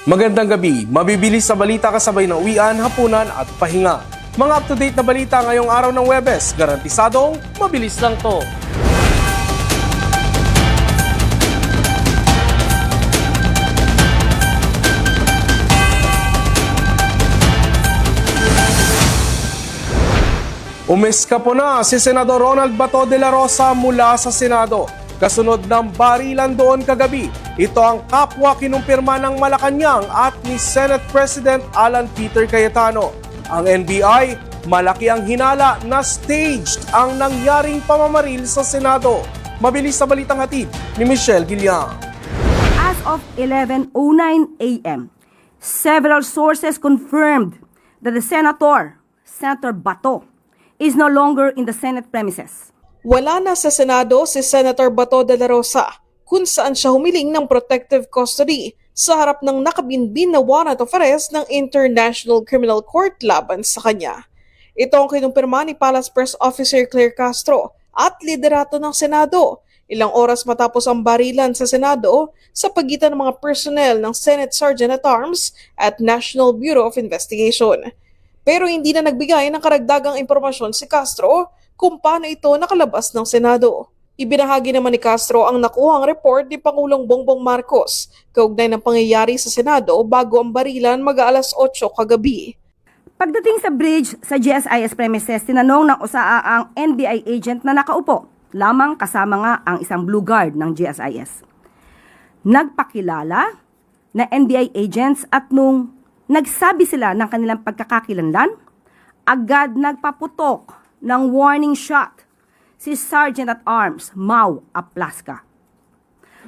Magandang gabi, mabibilis sa balita kasabay ng uwian, hapunan at pahinga. Mga up-to-date na balita ngayong araw ng Huwebes, garantisadong mabilis lang to. Umeskapo na si Senador Ronald Bato de la Rosa mula sa Senado. Kasunod ng barilan doon kagabi, ito ang kapwa kinumpirma ng Malacanang at ni Senate President Alan Peter Cayetano. Ang NBI, malaki ang hinala na staged ang nangyaring pamamaril sa Senado. Mabilis sa balitang hatid ni Michelle Guillan. As of 11:09 a.m., several sources confirmed that the Senator Bato, is no longer in the Senate premises. Wala na sa Senado si Senator Bato de la Rosa kung saan siya humiling ng protective custody sa harap ng nakabinbin na warrant of arrest ng International Criminal Court laban sa kanya. Ito ang kinumpirma ni Palace Press Officer Claire Castro at liderato ng Senado ilang oras matapos ang barilan sa Senado sa pagitan ng mga personnel ng Senate Sergeant-at-Arms at National Bureau of Investigation. Pero hindi na nagbigay ng karagdagang impormasyon si Castro kung paano ito nakalabas ng Senado. Ibinahagi naman ni Castro ang nakuhang report ni Pangulong Bongbong Marcos kaugnay ng pangyayari sa Senado bago ang barilan mag-aalas 8 kagabi. Pagdating sa bridge sa GSIS premises, tinanong ng USAA ang NBI agent na nakaupo, lamang kasama nga ang isang blue guard ng GSIS. Nagpakilala na NBI agents at nung nagsabi sila ng kanilang pagkakakilanlan, agad nagpaputok ng warning shot si Sergeant-at-Arms Mau Aplasca.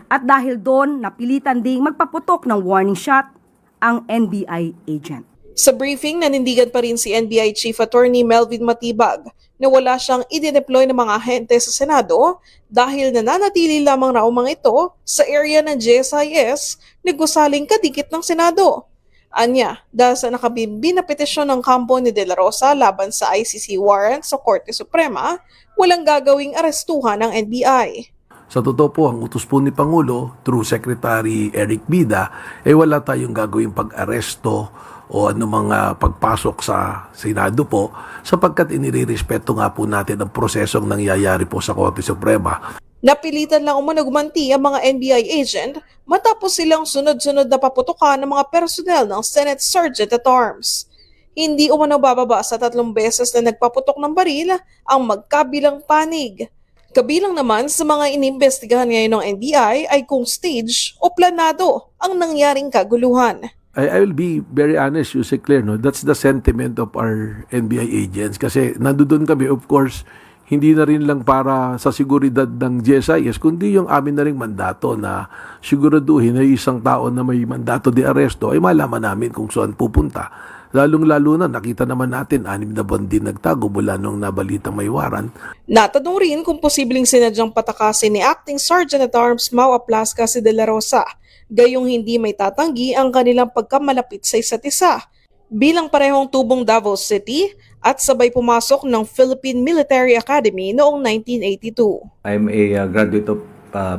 At dahil doon, napilitan ding magpaputok ng warning shot ang NBI agent. Sa briefing, nanindigan pa rin si NBI Chief Attorney Melvin Matibag na wala siyang idineploy ng mga ahente sa Senado dahil nananatili lamang raw mga ito sa area ng GSIS na gusaling kadikit ng Senado. Anya, dahil sa nakabimbi na petisyon ng kampo ni De La Rosa laban sa ICC warrant sa Korte Suprema, walang gagawing arestuhan ng NBI. Sa totoo po, ang utos po ni Pangulo through Secretary Eric Bida, wala tayong gagawing pag-aresto o mga pagpasok sa Senado po sapagkat inirespeto nga po natin ang prosesong nangyayari po sa Korte Suprema. Napilitan lang umano gumanti ang mga NBI agent matapos silang sunod-sunod na paputukan ng mga personnel ng Senate Sergeant-at-Arms. Hindi umano bababa sa 3 beses na nagpaputok ng baril ang magkabilang panig. Kabilang naman sa mga inimbestigahan ngayon ng NBI ay kung stage o planado ang nangyaring kaguluhan. I will be very honest, Yusek Claire, no? That's the sentiment of our NBI agents kasi nandoon kami, of course, hindi na rin lang para sa seguridad ng GSIS, kundi yung amin na ring mandato na siguraduhin na isang tao na may mandato de aresto ay malaman namin kung saan pupunta. Lalong-lalo na nakita naman natin 6 na buwan din nagtago mula nung nabalitang may waran. Natanong rin kung posibleng sinadyang patakasin ni Acting Sergeant-at-Arms Mau Aplasca si De La Rosa, gayong hindi may tatanggi ang kanilang pagkamalapit sa isa't isa. Bilang parehong tubong Davao City at sabay pumasok ng Philippine Military Academy noong 1982. I'm a graduate of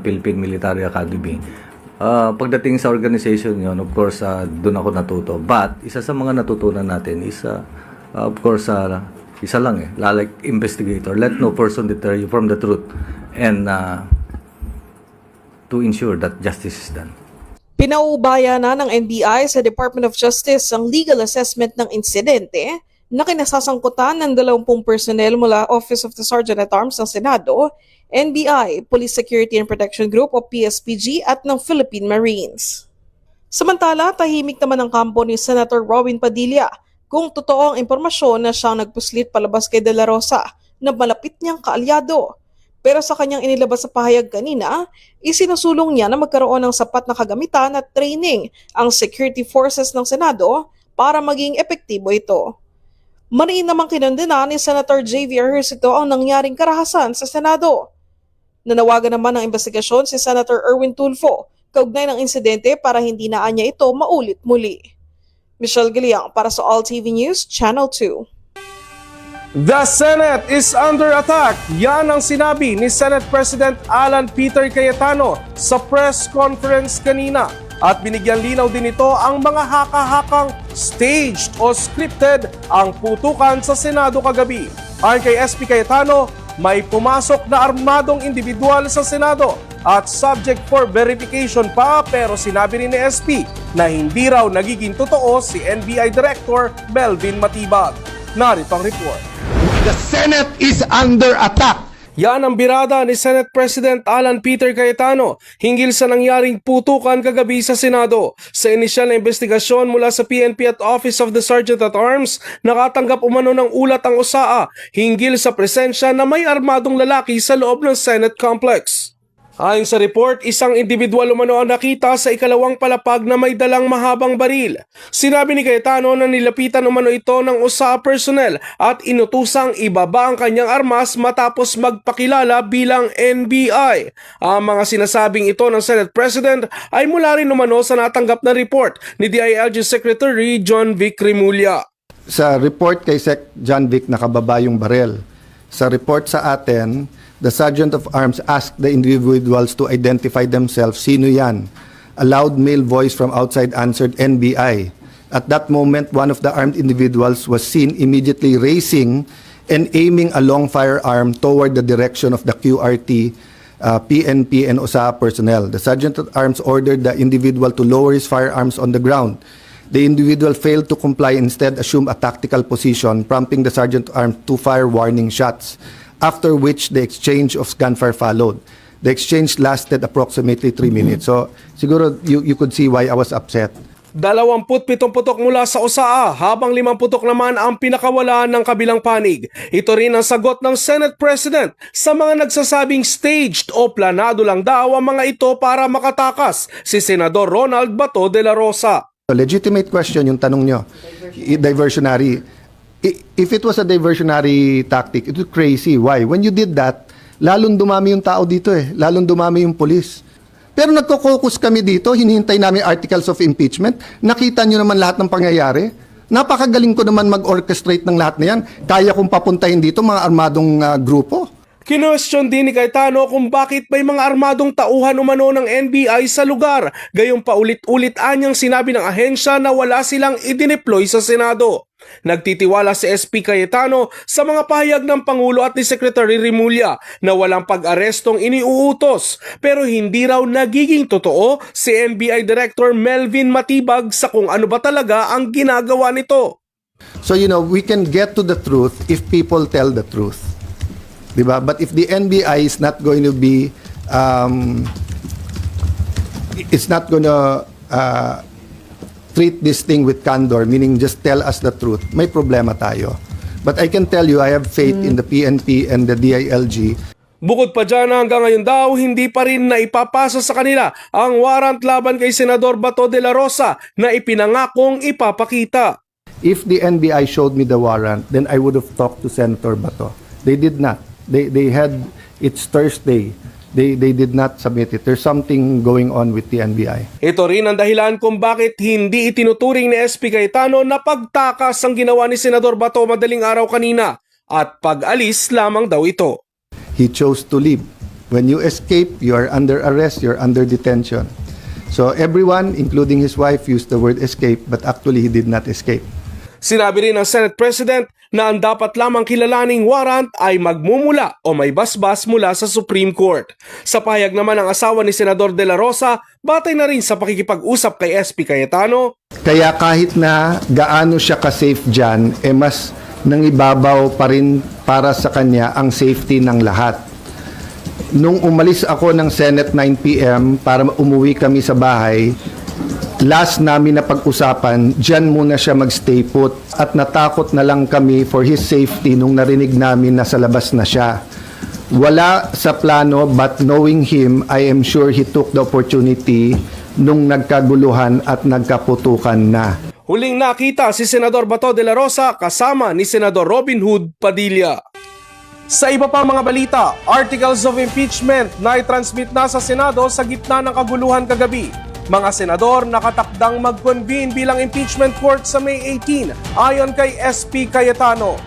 Philippine Military Academy. Pagdating sa organization yun, of course, doon ako natuto. But isa sa mga natutunan natin is, of course, isa lang like investigator. Let no person deter you from the truth and to ensure that justice is done. Pinaubaya na ng NBI sa Department of Justice ang legal assessment ng insidente na kinasasangkutan ng 20 personnel mula Office of the Sergeant-at-Arms ng Senado, NBI, Police Security and Protection Group o PSPG at ng Philippine Marines. Samantala, tahimik naman ang kampo ni Senator Robin Padilla kung totoo ang impormasyon na siyang nagpuslit palabas kay De La Rosa na malapit niyang kaalyado. Pero sa kanyang inilabas sa pahayag kanina, isinusulong niya na magkaroon ng sapat na kagamitan at training ang security forces ng Senado para maging epektibo ito. Mariin namang kinondena ni Senator Javier Hercito ang nangyaring karahasan sa Senado. Nanawagan naman ng investigasyon si Senator Erwin Tulfo kaugnay ng insidente para hindi na anya ito maulit muli. Michelle Guillan para sa All TV News, Channel 2. The Senate is under attack. Yan ang sinabi ni Senate President Alan Peter Cayetano sa press conference kanina. At binigyan linaw din ito ang mga haka-hakang staged o scripted ang putukan sa Senado kagabi. Ayon kay SP Cayetano, may pumasok na armadong individual sa Senado at subject for verification pa, pero sinabi rin ni SP na hindi raw nagiging totoo si NBI Director Melvin Matibag. Narito ang report. The Senate is under attack. Yan ang birada ni Senate President Alan Peter Cayetano hinggil sa nangyaring putukan kagabi sa Senado. Sa inisyal na investigasyon mula sa PNP at Office of the Sergeant at Arms, nakatanggap umano ng ulat ang OSAA hinggil sa presensya na may armadong lalaki sa loob ng Senate complex. Ayon sa report, isang individual umano ang nakita sa ikalawang palapag na may dalang mahabang baril. Sinabi ni Cayetano na nilapitan umano ito ng OSAA personnel at inutusang ibaba ang kanyang armas matapos magpakilala bilang NBI. Ang mga sinasabing ito ng Senate President ay mula rin umano sa natanggap na report ni DILG Secretary John Vic Remulla. Sa report kay Sec. John Vic, nakababa yung barel. Sa report sa atin, the Sergeant of Arms asked the individuals to identify themselves. Sino yan? A loud male voice from outside answered NBI. At that moment, one of the armed individuals was seen immediately raising and aiming a long firearm toward the direction of the QRT, PNP, and OSAA personnel. The Sergeant at Arms ordered the individual to lower his firearms on the ground. The individual failed to comply, instead assumed a tactical position, prompting the Sergeant at Arms to fire warning shots, after which the exchange of gunfire followed. The exchange lasted approximately 3 minutes. So, siguro you could see why I was upset. 27 putok mula sa OSAA habang 5 putok naman ang pinakawalan ng kabilang panig. Ito rin ang sagot ng Senate President sa mga nagsasabing staged o planado lang daw ang mga ito para makatakas si Senador Ronald Bato de la Rosa. A legitimate question yung tanong nyo. Diversionary. If it was a diversionary tactic, it was crazy. Why? When you did that, lalong dumami yung tao dito eh. Lalong dumami yung police. Pero nagko-focus kami dito, hinihintay namin articles of impeachment. Nakita nyo naman lahat ng pangyayari. Napakagaling ko naman mag-orchestrate ng lahat na yan. Kaya kong papuntahin dito mga armadong grupo. Kinwestiyon din ni Cayetano kung bakit may mga armadong tauhan umano ng NBI sa lugar. Gayong paulit-ulit anyang sinabi ng ahensya na wala silang idineploy sa Senado. Nagtitiwala si SP Cayetano sa mga pahayag ng Pangulo at ni Secretary Remulla na walang pag-arestong iniuutos, pero hindi raw nagiging totoo si NBI Director Melvin Matibag sa kung ano ba talaga ang ginagawa nito. So, we can get to the truth if people tell the truth. Diba? But if the NBI is not going to be, it's not going to treat this thing with candor, meaning just tell us the truth, may problema tayo. But I can tell you, I have faith in the PNP and the DILG. Bukod pa dyan, hanggang ngayon daw, hindi pa rin naipapasa sa kanila ang warrant laban kay Senador Bato de la Rosa na ipinangakong ipapakita. If the NBI showed me the warrant, then I would have talked to Senator Bato. They did not. They had, it's Thursday. They did not submit it. There's something going on with the NBI. Ito rin ang dahilan kung bakit hindi itinuturing ni SP Cayetano na pagtakas ang ginawa ni Senador Bato madaling araw kanina at pag-alis lamang daw ito. He chose to leave. When you escape, you are under arrest, you're under detention. So everyone, including his wife, used the word escape, but actually he did not escape. Sinabi rin ng Senate President na ang dapat lamang kilalaning warrant ay magmumula o may basbas mula sa Supreme Court. Sa pahayag naman ng asawa ni Senador De La Rosa, batay na rin sa pakikipag-usap kay SP Cayetano. Kaya kahit na gaano siya ka-safe dyan, mas nangibabaw pa rin para sa kanya ang safety ng lahat. Nung umalis ako ng Senate 9 p.m. para umuwi kami sa bahay, last namin na pag-usapan, dyan muna siya magstay put at natakot na lang kami for his safety nung narinig namin na sa labas na siya. Wala sa plano, but knowing him, I am sure he took the opportunity nung nagkaguluhan at nagkaputukan na. Huling nakita si Senador Bato de la Rosa kasama ni Senador Robin Hood Padilla. Sa iba pang mga balita, articles of impeachment na i-transmit na sa Senado sa gitna ng kaguluhan kagabi. Mga senador nakatakdang mag-convene bilang impeachment court sa May 18 ayon kay SP Cayetano.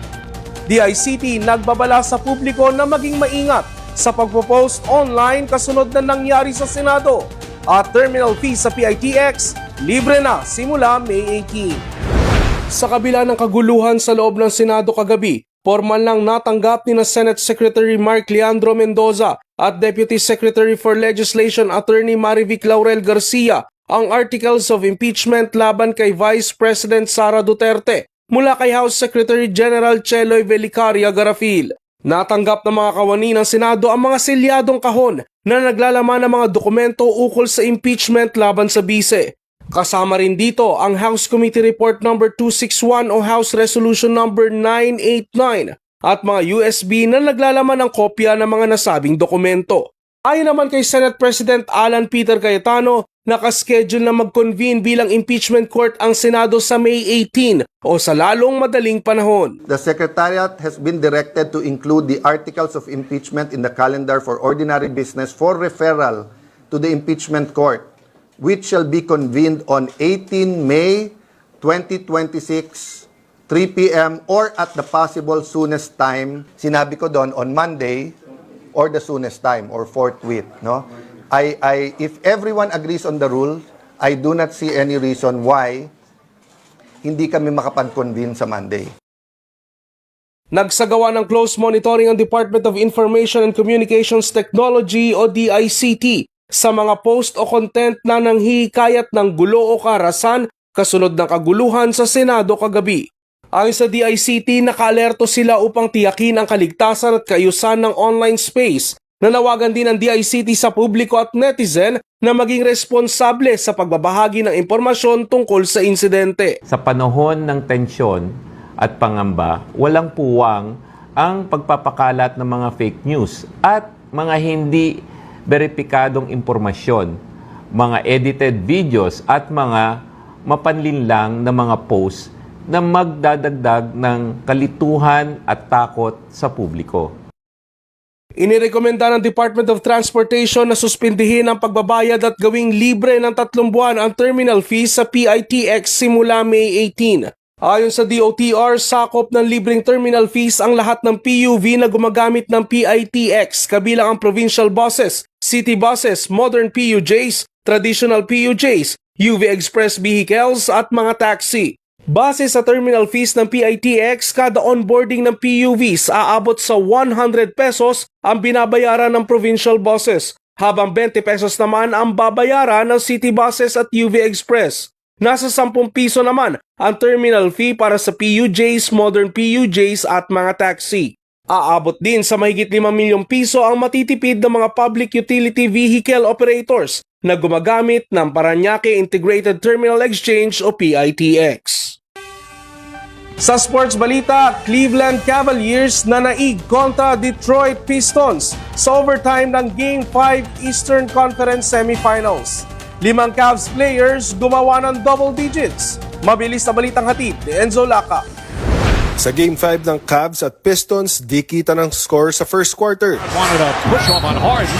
DICT nagbabala sa publiko na maging maingat sa pagpo-post online kasunod na nangyari sa Senado. at terminal fee sa PITX libre na simula May 18. Sa kabila ng kaguluhan sa loob ng Senado kagabi, formal lang natanggap ni Senate Secretary Mark Leandro Mendoza at Deputy Secretary for Legislation Attorney Marivic Laurel Garcia ang articles of impeachment laban kay Vice President Sara Duterte mula kay House Secretary General Cheloy Velicaria Garafil. Natanggap ng mga kawani ng Senado ang mga selyadong kahon na naglalaman ng mga dokumento ukol sa impeachment laban sa bise. Kasama rin dito ang House Committee Report No. 261 o House Resolution No. 989 at mga USB na naglalaman ng kopya ng mga nasabing dokumento. Ayon naman kay Senate President Alan Peter Cayetano, nakaschedule na mag-convene bilang impeachment court ang Senado sa May 18 o sa lalong madaling panahon. The Secretariat has been directed to include the articles of impeachment in the calendar for ordinary business for referral to the impeachment court, which shall be convened on 18 May 2026, 3 p.m. or at the possible soonest time. Sinabi ko doon, on Monday or the soonest time or forthwith. No? If everyone agrees on the rule, I do not see any reason why hindi kami makapag-convene sa Monday. Nagsagawa ng close monitoring ang Department of Information and Communications Technology o DICT sa mga post o content na nanghihikayat ng gulo o karahasan kasunod ng kaguluhan sa Senado kagabi. Ayon sa DICT, nakaalerto sila upang tiyakin ang kaligtasan at kaayusan ng online space. Nanawagan din ng DICT sa publiko at netizen na maging responsable sa pagbabahagi ng impormasyon tungkol sa insidente. Sa panahon ng tensyon at pangamba, walang puwang ang pagpapakalat ng mga fake news at mga hindi beripikadong impormasyon, mga edited videos at mga mapanlinlang na mga posts na magdadagdag ng kalituhan at takot sa publiko. Inirekomenda ng Department of Transportation na suspindihin ang pagbabayad at gawing libre ng 3 buwan ang terminal fees sa PITX simula May 18. Ayon sa DOTR, sakop ng libreng terminal fees ang lahat ng PUV na gumagamit ng PITX, kabilang ang provincial buses, city buses, modern PUJs, traditional PUJs, UV Express vehicles at mga taxi. Base sa terminal fees ng PITX, kada onboarding ng PUVs aabot sa 100 pesos ang binabayaran ng provincial buses, habang 20 pesos naman ang babayaran ng city buses at UV Express. Nasa 10 piso naman ang terminal fee para sa PUJs, modern PUJs at mga taxi. Aabot din sa mahigit 5 milyong piso ang matitipid ng mga public utility vehicle operators na gumagamit ng Parañaque Integrated Terminal Exchange o PITX. Sa sports balita, Cleveland Cavaliers nanaig kontra Detroit Pistons sa overtime ng Game 5 Eastern Conference Semifinals. 5 Cavs players gumawa ng double digits. Mabilis na balitang hatid ni Enzo Laca. Sa Game 5 ng Cavs at Pistons, di kita ng score sa first quarter. Wanted a push off on Harden.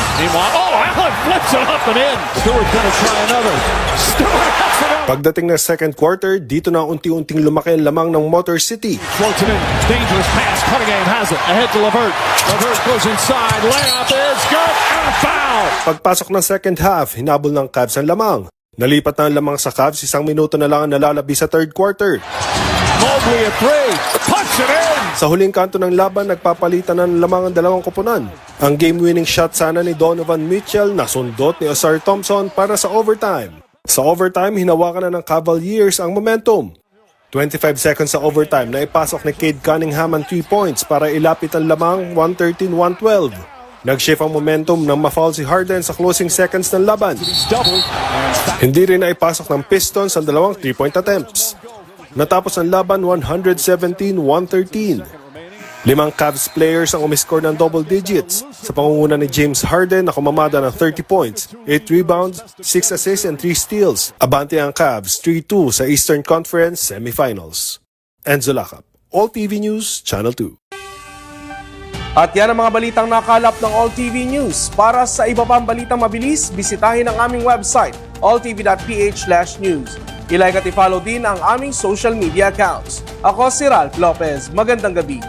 Allen flips it up and in. Stewart gonna try another. Stewart has it up. Pagdating ng second quarter, dito na unti-unting lumaki ang lamang ng Motor City. Floats it in. Dangerous pass. Cunningham has it. Ahead to LeVert. LeVert goes inside. Layup is good. And a foul. Pagpasok ng second half, hinabol ng Cavs ang lamang. Nalipat na ang lamang sa Cavs, 1 minuto na lang ang nalalabi sa third quarter. Mobley at 3. Punch it in. Sa huling kanto ng laban, nagpapalitan ng lamang ang dalawang koponan. Ang game-winning shot sana ni Donovan Mitchell nasundot ni Ausar Thompson para sa overtime. Sa overtime, hinawakan na ng Cavaliers ang momentum. 25 seconds sa overtime na ipasok ni Cade Cunningham ang 3 points para ilapit ang lamang 113-112. Nag-shift ang momentum nang ma-foul si Harden sa closing seconds ng laban. Hindi rin naipasok ng Pistons ang dalawang 3-point attempts. Natapos ang laban 117-113. 5 Cavs players ang umiscore ng double digits sa pangunguna ni James Harden na kumamada ng 30 points, 8 rebounds, 6 assists and 3 steals. Abante ang Cavs 3-2 sa Eastern Conference Semifinals. Enzo Lacap, All TV News, Channel 2. At yan ang mga balitang nakalap ng All TV News. Para sa iba pang balitang mabilis, bisitahin ang aming website, alltv.ph/news. I-like at i-follow din ang aming social media accounts. Ako si Ralph Lopez. Magandang gabi.